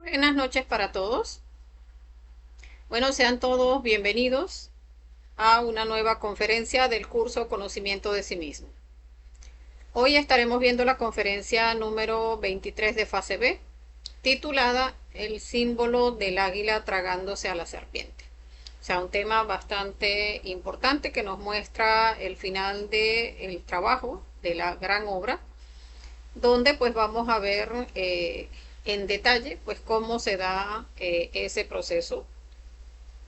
Buenas noches para todos. Bueno, sean todos bienvenidos a una nueva conferencia del curso Conocimiento de sí mismo. Hoy estaremos viendo la conferencia número 23 de fase B, titulada El símbolo del águila tragándose a la serpiente. O sea, un tema bastante importante que nos muestra el final del trabajo de la gran obra, donde pues vamos a ver en detalle pues cómo se da ese proceso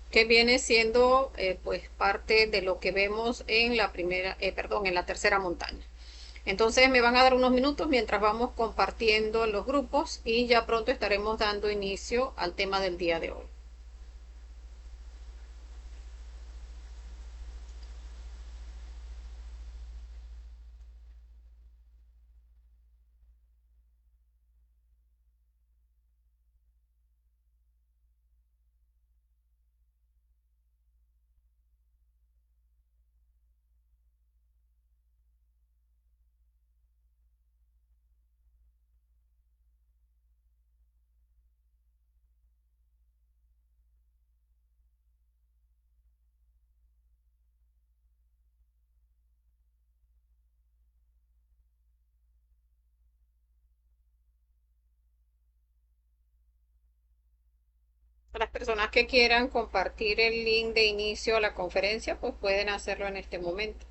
que viene siendo pues parte de lo que vemos en la en la tercera montaña. Entonces me van a dar unos minutos mientras vamos compartiendo los grupos y ya pronto estaremos dando inicio al tema del día de hoy. Las personas que quieran compartir el link de inicio a la conferencia, pues pueden hacerlo en este momento.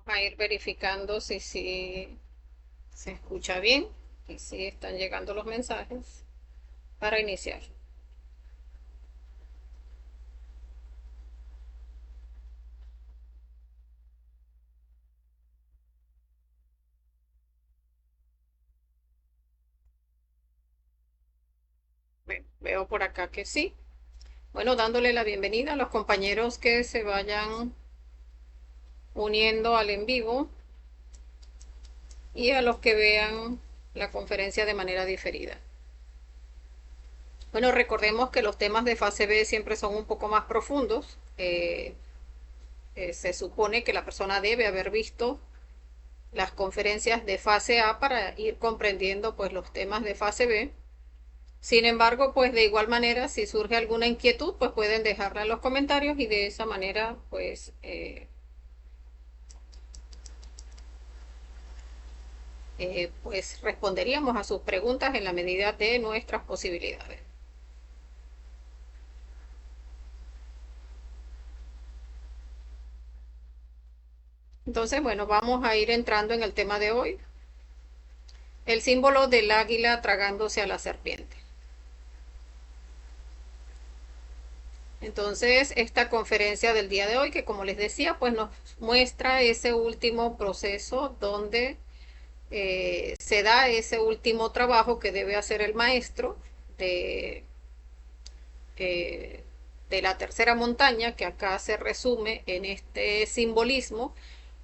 Vamos a ir verificando si se escucha bien y si están llegando los mensajes para iniciar. Veo por acá que sí. Bueno, dándole la bienvenida a los compañeros que se vayan uniendo al en vivo y a los que vean la conferencia de manera diferida. Bueno, recordemos que los temas de fase B siempre son un poco más profundos. Se supone que la persona debe haber visto las conferencias de fase A para ir comprendiendo pues los temas de fase B. Sin embargo, pues de igual manera, si surge alguna inquietud, pues pueden dejarla en los comentarios y de esa manera pues responderíamos a sus preguntas en la medida de nuestras posibilidades. Entonces, bueno, vamos a ir entrando en el tema de hoy. El símbolo del águila tragándose a la serpiente. Entonces, esta conferencia del día de hoy, que como les decía, pues nos muestra ese último proceso donde se da ese último trabajo que debe hacer el maestro de, eh, de la tercera montaña, que acá se resume en este simbolismo,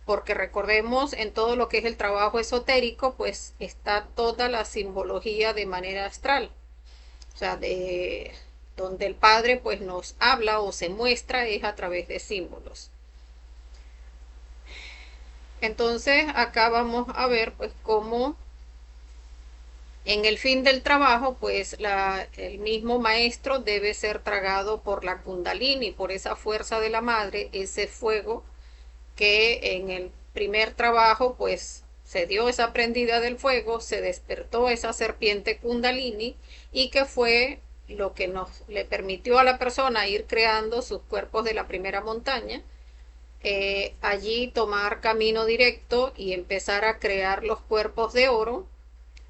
porque recordemos en todo lo que es el trabajo esotérico, pues está toda la simbología de manera astral, o sea, de donde el Padre pues nos habla o se muestra es a través de símbolos. Entonces acá vamos a ver pues cómo en el fin del trabajo pues el mismo maestro debe ser tragado por la kundalini, por esa fuerza de la madre, ese fuego que en el primer trabajo pues se dio esa prendida del fuego, se despertó esa serpiente Kundalini y que fue lo que le permitió a la persona ir creando sus cuerpos de la primera montaña, allí tomar camino directo y empezar a crear los cuerpos de oro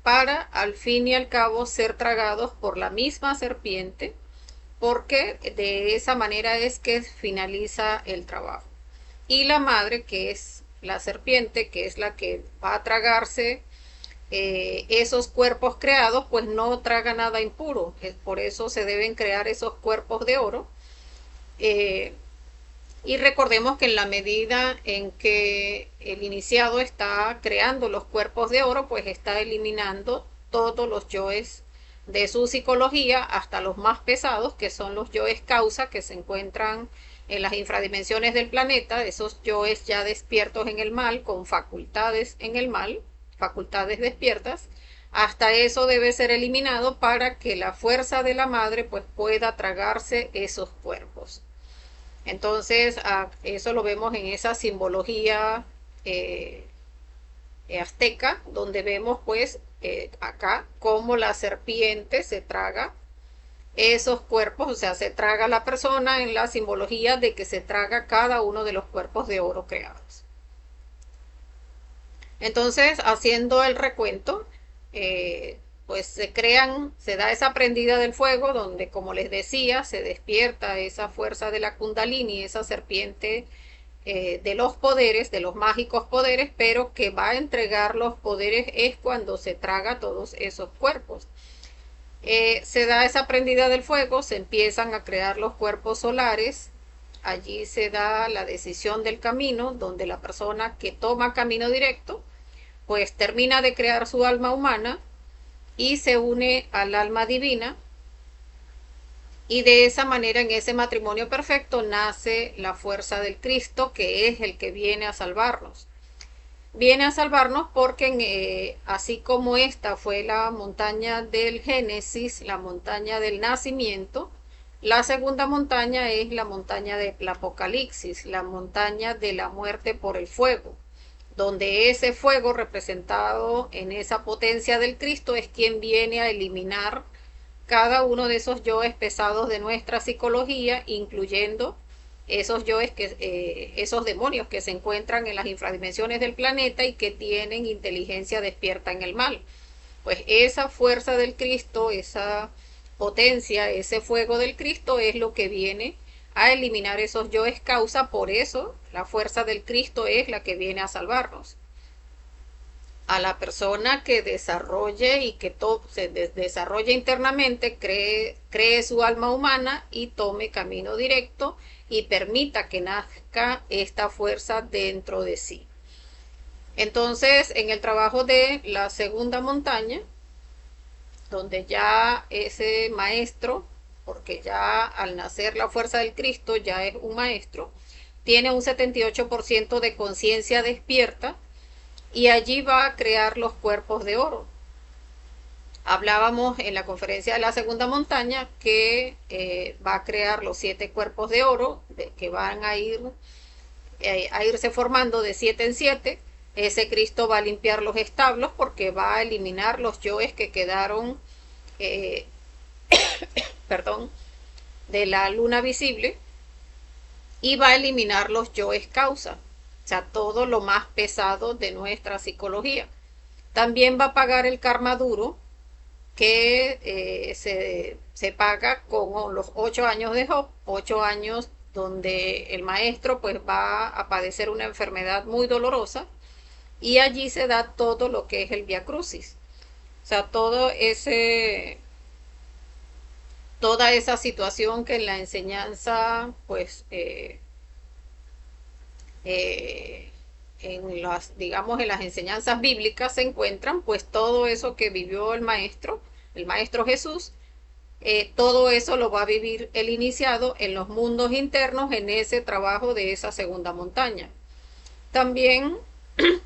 para al fin y al cabo ser tragados por la misma serpiente, porque de esa manera es que finaliza el trabajo. Y la madre, que es la serpiente, que es la que va a tragarse esos cuerpos creados, pues no traga nada impuro. Por eso se deben crear esos cuerpos de oro. Y recordemos que en la medida en que el iniciado está creando los cuerpos de oro, pues está eliminando todos los yoes de su psicología, hasta los más pesados, que son los yoes causa, que se encuentran en las infradimensiones del planeta, esos yoes ya despiertos en el mal, con facultades en el mal, facultades despiertas. Hasta eso debe ser eliminado para que la fuerza de la madre pues pueda tragarse esos cuerpos. Entonces, eso lo vemos en esa simbología azteca, donde vemos pues acá cómo la serpiente se traga esos cuerpos, o sea, se traga la persona en la simbología de que se traga cada uno de los cuerpos de oro creados. Entonces, haciendo el recuento, pues se da esa prendida del fuego donde, como les decía, se despierta esa fuerza de la Kundalini, esa serpiente de los poderes, de los mágicos poderes, pero que va a entregar los poderes es cuando se traga todos esos cuerpos. Se da esa prendida del fuego, se empiezan a crear los cuerpos solares. Allí se da la decisión del camino, donde la persona que toma camino directo pues termina de crear su alma humana y se une al alma divina, y de esa manera, en ese matrimonio perfecto, nace la fuerza del Cristo, que es el que viene a salvarnos. Viene a salvarnos porque así como esta fue la montaña del Génesis, la montaña del nacimiento, la segunda montaña es la montaña del Apocalipsis, la montaña de la muerte por el fuego, donde ese fuego representado en esa potencia del Cristo es quien viene a eliminar cada uno de esos yoes pesados de nuestra psicología, incluyendo esos yoes esos demonios que se encuentran en las infradimensiones del planeta y que tienen inteligencia despierta en el mal. Pues esa fuerza del Cristo, esa potencia, ese fuego del Cristo es lo que viene a eliminar esos yoes causa. Por eso la fuerza del Cristo es la que viene a salvarnos. A la persona que desarrolle y que se desarrolle internamente, cree su alma humana y tome camino directo y permita que nazca esta fuerza dentro de sí. Entonces, en el trabajo de la segunda montaña, donde ya ese maestro, porque ya al nacer la fuerza del Cristo ya es un maestro, tiene un 78% de conciencia despierta, y allí va a crear los cuerpos de oro. Hablábamos en la conferencia de la segunda montaña que va a crear los 7 cuerpos de oro que van a irse formando de 7 en 7. Ese Cristo va a limpiar los establos porque va a eliminar los yoes que quedaron perdón, de la luna visible, y va a eliminar los yoes causa, o sea, todo lo más pesado de nuestra psicología. También va a pagar el karma duro que se paga con los 8 años de Job, 8 años donde el maestro pues va a padecer una enfermedad muy dolorosa, y allí se da todo lo que es el Vía Crucis. O sea, toda esa situación que en la enseñanza pues digamos en las enseñanzas bíblicas se encuentran, pues todo eso que vivió el maestro Jesús, todo eso lo va a vivir el iniciado en los mundos internos, en ese trabajo de esa segunda montaña. También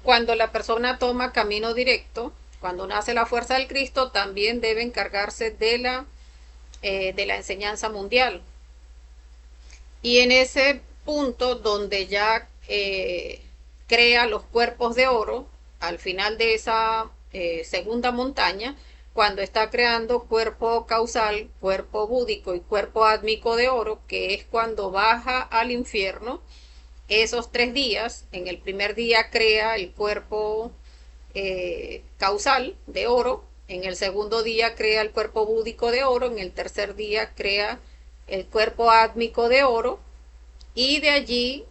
cuando la persona toma camino directo, cuando nace la fuerza del Cristo, también debe encargarse de la enseñanza mundial. Y en ese punto donde ya crea los cuerpos de oro, al final de esa segunda montaña, cuando está creando cuerpo causal, cuerpo búdico y cuerpo átmico de oro, que es cuando baja al infierno. Esos 3 días, en el primer día crea el cuerpo causal de oro, en el segundo día crea el cuerpo búdico de oro, en el tercer día crea el cuerpo átmico de oro, y de allí,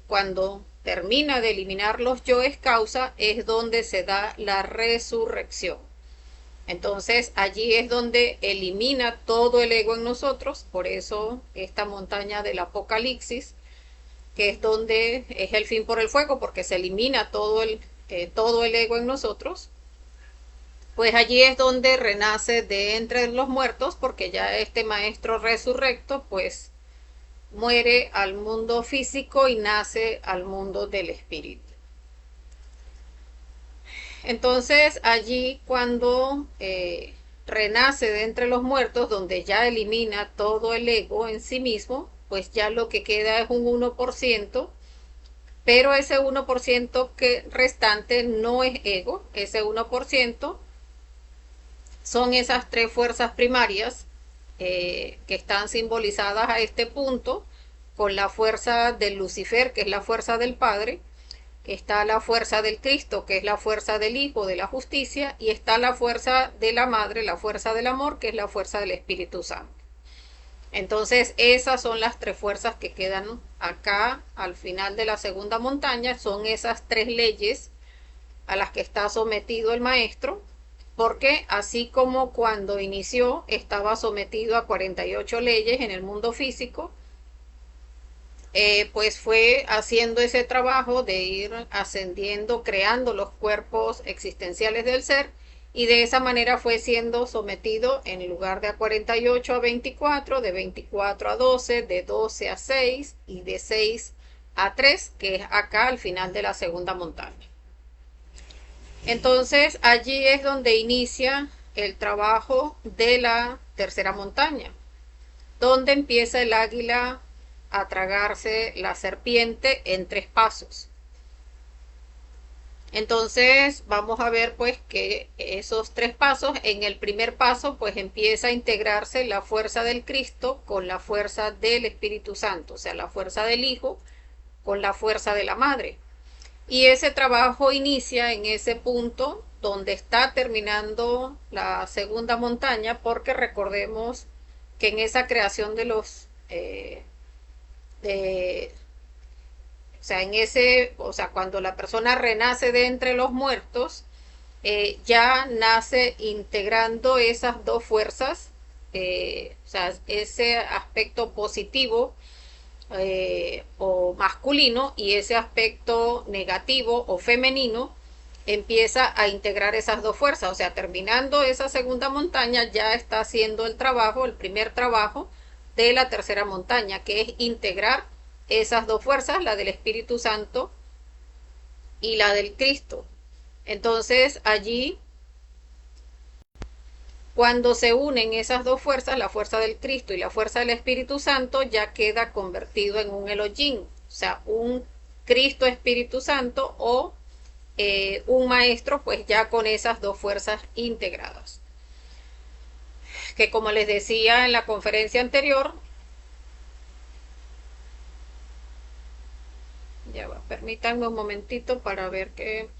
cuando termina de eliminar los yoes causa, es donde se da la resurrección. Entonces allí es donde elimina todo el ego en nosotros, por eso esta montaña del Apocalipsis, que es donde es el fin por el fuego, porque se elimina todo el ego en nosotros, pues allí es donde renace de entre los muertos, porque ya este maestro resurrecto, pues muere al mundo físico y nace al mundo del espíritu. Entonces allí cuando renace de entre los muertos, donde ya elimina todo el ego en sí mismo, pues ya lo que queda es un 1%, pero ese 1% que restante no es ego, ese 1% son esas 3 fuerzas primarias que están simbolizadas a este punto, con la fuerza del Lucifer, que es la fuerza del Padre, está la fuerza del Cristo, que es la fuerza del Hijo, de la justicia, y está la fuerza de la Madre, la fuerza del amor, que es la fuerza del Espíritu Santo. Entonces, esas son las 3 fuerzas que quedan acá al final de la segunda montaña, son esas 3 leyes a las que está sometido el maestro, porque así como cuando inició estaba sometido a 48 leyes en el mundo físico, pues fue haciendo ese trabajo de ir ascendiendo, creando los cuerpos existenciales del ser, y de esa manera fue siendo sometido en lugar de a 48 a 24, de 24 a 12, de 12 a 6 y de 6 a 3, que es acá al final de la segunda montaña. Entonces allí es donde inicia el trabajo de la tercera montaña, donde empieza el águila a tragarse la serpiente en 3 pasos. Entonces vamos a ver pues que esos 3 pasos, en el primer paso pues empieza a integrarse la fuerza del Cristo con la fuerza del Espíritu Santo, o sea, la fuerza del Hijo con la fuerza de la Madre. Y ese trabajo inicia en ese punto donde está terminando la segunda montaña, porque recordemos que en esa creación de los de, o sea, cuando la persona renace de entre los muertos, ya nace integrando esas 2 fuerzas, o sea, ese aspecto positivo o masculino, y ese aspecto negativo o femenino empieza a integrar esas 2 fuerzas. O sea, terminando esa segunda montaña ya está haciendo el trabajo, el primer trabajo de la tercera montaña, que es integrar esas 2 fuerzas, la del Espíritu Santo y la del Cristo. Entonces allí, cuando se unen esas 2 fuerzas, la fuerza del Cristo y la fuerza del Espíritu Santo, ya queda convertido en un Elohim, o sea, un Cristo Espíritu Santo, o un maestro, pues ya con esas 2 fuerzas integradas. Que como les decía en la conferencia anterior, ya va, permítanme un momentito para ver que...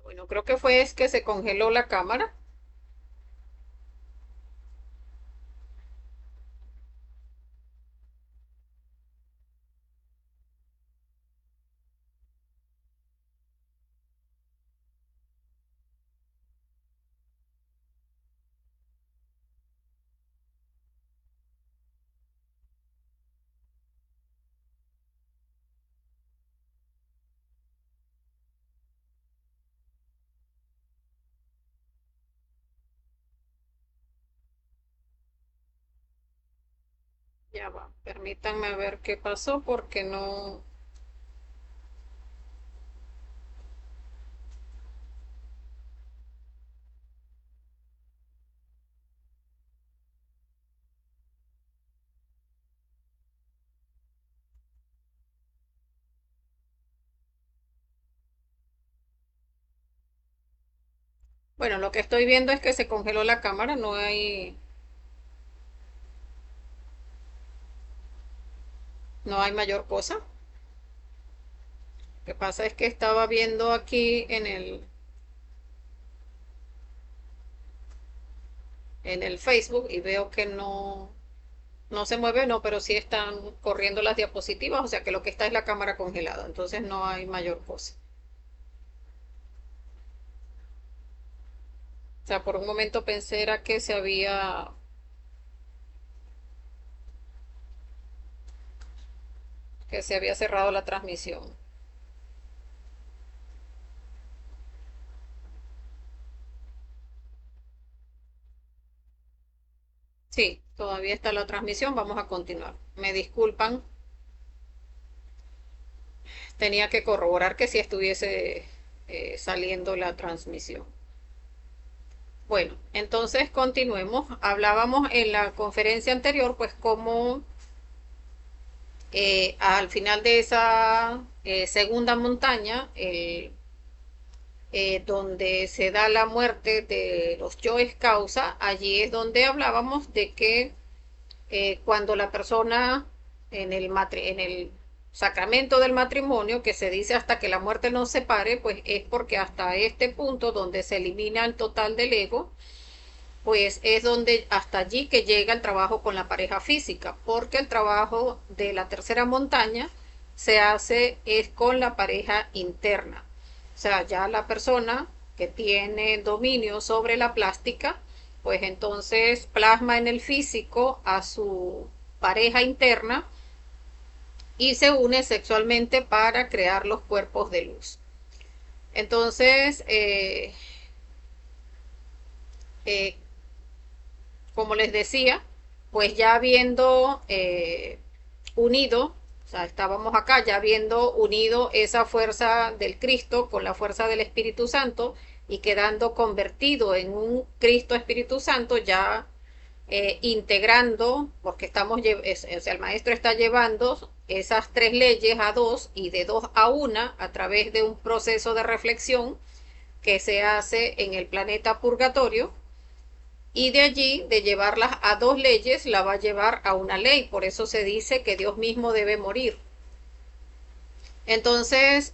Bueno, creo que fue es que se congeló la cámara. Ya va, permítanme ver qué pasó porque no... Bueno, lo que estoy viendo es que se congeló la cámara, no hay mayor cosa. Lo que pasa es que estaba viendo aquí en el Facebook y veo que no se mueve, no, pero sí están corriendo las diapositivas, o sea que lo que está es la cámara congelada, entonces no hay mayor cosa. O sea, por un momento pensé era que se había cerrado la transmisión. Sí, todavía está la transmisión, vamos a continuar. Me disculpan, tenía que corroborar que si estuviese saliendo la transmisión. Bueno, entonces continuemos. Hablábamos en la conferencia anterior, pues cómo al final de esa segunda montaña, donde se da la muerte de los yoes causa, allí es donde hablábamos de que cuando la persona en el sacramento del matrimonio, que se dice hasta que la muerte nos separe, pues es porque hasta este punto donde se elimina el total del ego, pues es donde hasta allí que llega el trabajo con la pareja física, porque el trabajo de la tercera montaña se hace es con la pareja interna. O sea, ya la persona que tiene dominio sobre la plástica, pues entonces plasma en el físico a su pareja interna y se une sexualmente para crear los cuerpos de luz. Entonces, eh, como les decía, pues ya habiendo unido, o sea, estábamos acá ya habiendo unido esa fuerza del Cristo con la fuerza del Espíritu Santo y quedando convertido en un Cristo Espíritu Santo, ya integrando, porque o sea, el maestro está llevando esas tres leyes a dos y de dos a una a través de un proceso de reflexión que se hace en el planeta purgatorio, y de allí, de llevarlas a dos leyes, la va a llevar a una ley. Por eso se dice que Dios mismo debe morir. Entonces,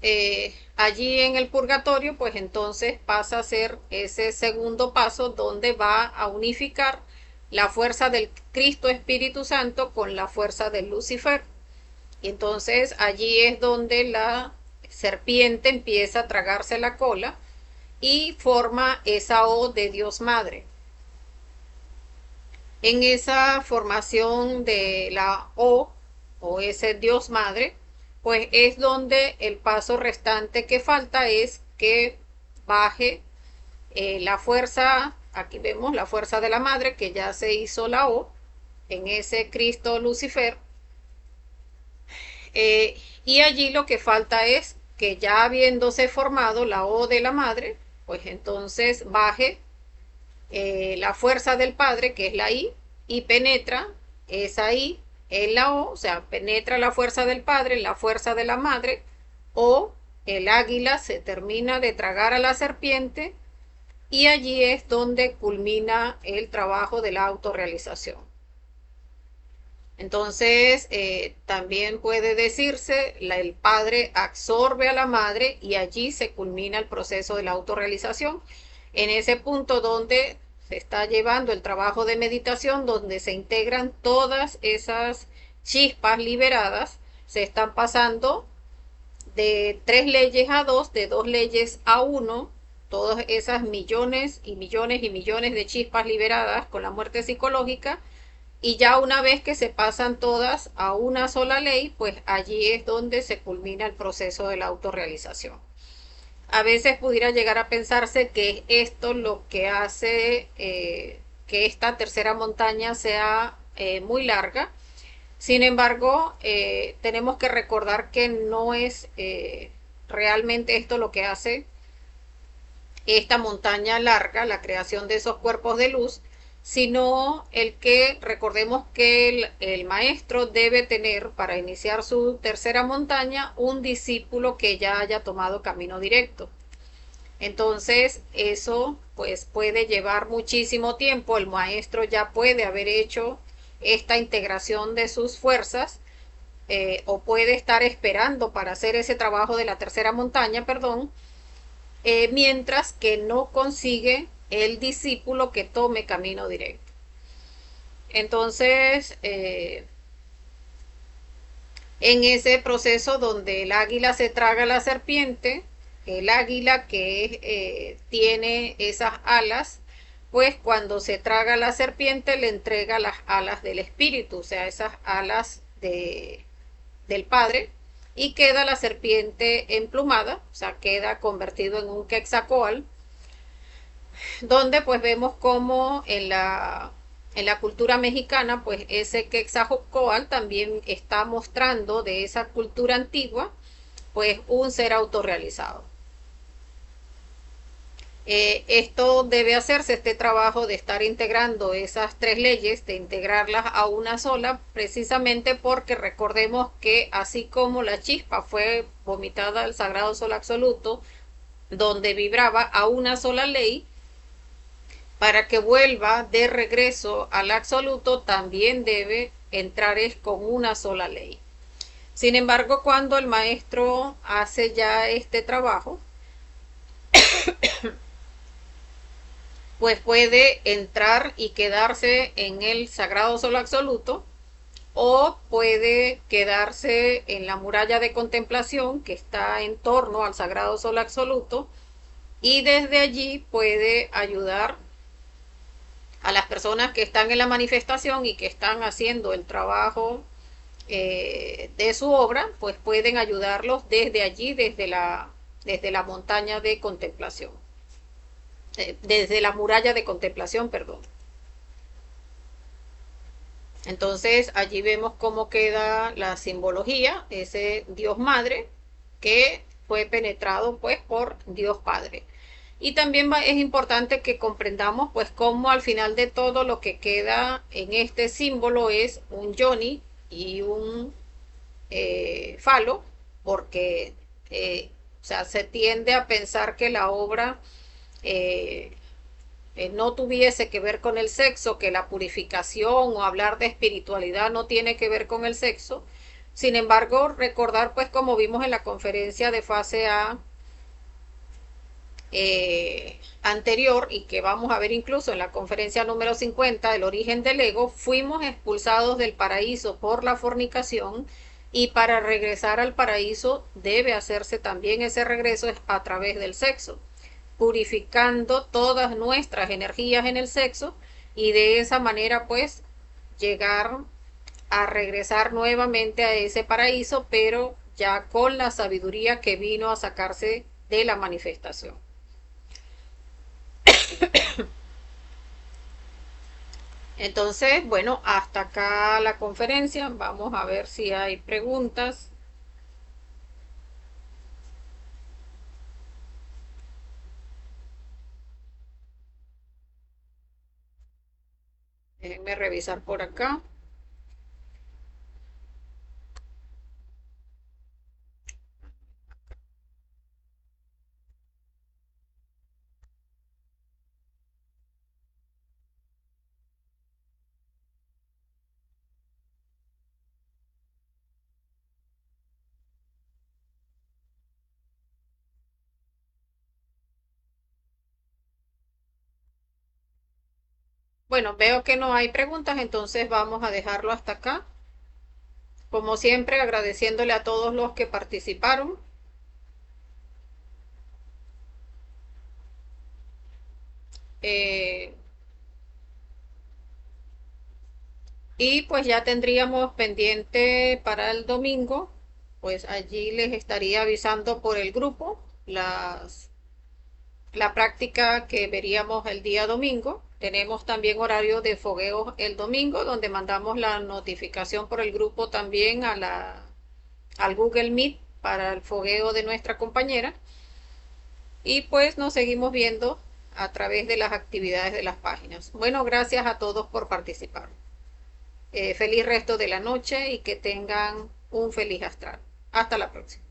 allí en el purgatorio, pues entonces pasa a ser ese segundo paso donde va a unificar la fuerza del Cristo Espíritu Santo con la fuerza del Lucifer. Y entonces allí es donde la serpiente empieza a tragarse la cola y forma esa O de Dios Madre. En esa formación de la o ese Dios Madre, pues es donde el paso restante que falta es que baje la fuerza, aquí vemos la fuerza de la Madre, que ya se hizo la O, en ese Cristo Lucifer, y allí lo que falta es que ya habiéndose formado la O de la Madre, pues entonces baje la fuerza del Padre, que es la I, y penetra esa I en la O, sea, penetra la fuerza del Padre, la fuerza de la Madre, o el águila se termina de tragar a la serpiente y allí es donde culmina el trabajo de la autorrealización. Entonces, también puede decirse, el padre absorbe a la madre y allí se culmina el proceso de la autorrealización. En ese punto donde se está llevando el trabajo de meditación, donde se integran todas esas chispas liberadas, se están pasando de tres leyes a dos, de dos leyes a uno, todas esas millones y millones y millones de chispas liberadas con la muerte psicológica, y ya una vez que se pasan todas a una sola ley, pues allí es donde se culmina el proceso de la autorrealización. A veces pudiera llegar a pensarse que esto lo que hace que esta tercera montaña sea muy larga. Sin embargo, tenemos que recordar que no es realmente esto lo que hace esta montaña larga, la creación de esos cuerpos de luz, sino el que recordemos que el maestro debe tener para iniciar su tercera montaña un discípulo que ya haya tomado camino directo. Entonces, eso pues puede llevar muchísimo tiempo. El maestro ya puede haber hecho esta integración de sus fuerzas o puede estar esperando para hacer ese trabajo de la tercera montaña, perdón, mientras que no consigue el discípulo que tome camino directo. Entonces, en ese proceso donde el águila se traga a la serpiente, el águila que tiene esas alas, pues cuando se traga a la serpiente le entrega las alas del espíritu, o sea, esas alas del padre, y queda la serpiente emplumada, o sea, queda convertido en un quetzalcóatl, donde pues vemos como en la cultura mexicana, pues ese Quetzalcóatl también está mostrando de esa cultura antigua, pues un ser autorrealizado. Esto debe hacerse, este trabajo de estar integrando esas tres leyes, de integrarlas a una sola, precisamente porque recordemos que así como la chispa fue vomitada al sagrado sol absoluto, donde vibraba a una sola ley, para que vuelva de regreso al absoluto también debe entrar es con una sola ley. Sin embargo, cuando el maestro hace ya este trabajo, pues puede entrar y quedarse en el sagrado solo absoluto o puede quedarse en la muralla de contemplación que está en torno al sagrado sol absoluto y desde allí puede ayudar a las personas que están en la manifestación y que están haciendo el trabajo de su obra, pues pueden ayudarlos desde allí, desde la montaña de contemplación, desde la muralla de contemplación, perdón. Entonces allí vemos cómo queda la simbología, ese Dios Madre que fue penetrado pues por Dios Padre. Y también es importante que comprendamos pues cómo al final de todo lo que queda en este símbolo es un yoni y un falo, porque o sea, se tiende a pensar que la obra eh, no tuviese que ver con el sexo, que la purificación o hablar de espiritualidad no tiene que ver con el sexo. Sin embargo, recordar pues como vimos en la conferencia de fase A, anterior y que vamos a ver incluso en la conferencia número 50, el origen del ego, fuimos expulsados del paraíso por la fornicación y para regresar al paraíso debe hacerse también ese regreso a través del sexo, purificando todas nuestras energías en el sexo y de esa manera pues llegar a regresar nuevamente a ese paraíso, pero ya con la sabiduría que vino a sacarse de la manifestación. Entonces, bueno, hasta acá la conferencia. Vamos a ver si hay preguntas. Déjenme revisar por acá. Bueno, veo que no hay preguntas, entonces vamos a dejarlo hasta acá. Como siempre, agradeciéndole a todos los que participaron. Eh, y pues ya tendríamos pendiente para el domingo, pues allí les estaría avisando por el grupo la práctica que veríamos el día domingo. Tenemos también horario de fogueo el domingo, donde mandamos la notificación por el grupo también al Google Meet para el fogueo de nuestra compañera. Y pues nos seguimos viendo a través de las actividades de las páginas. Bueno, gracias a todos por participar. Feliz resto de la noche y que tengan un feliz astral. Hasta la próxima.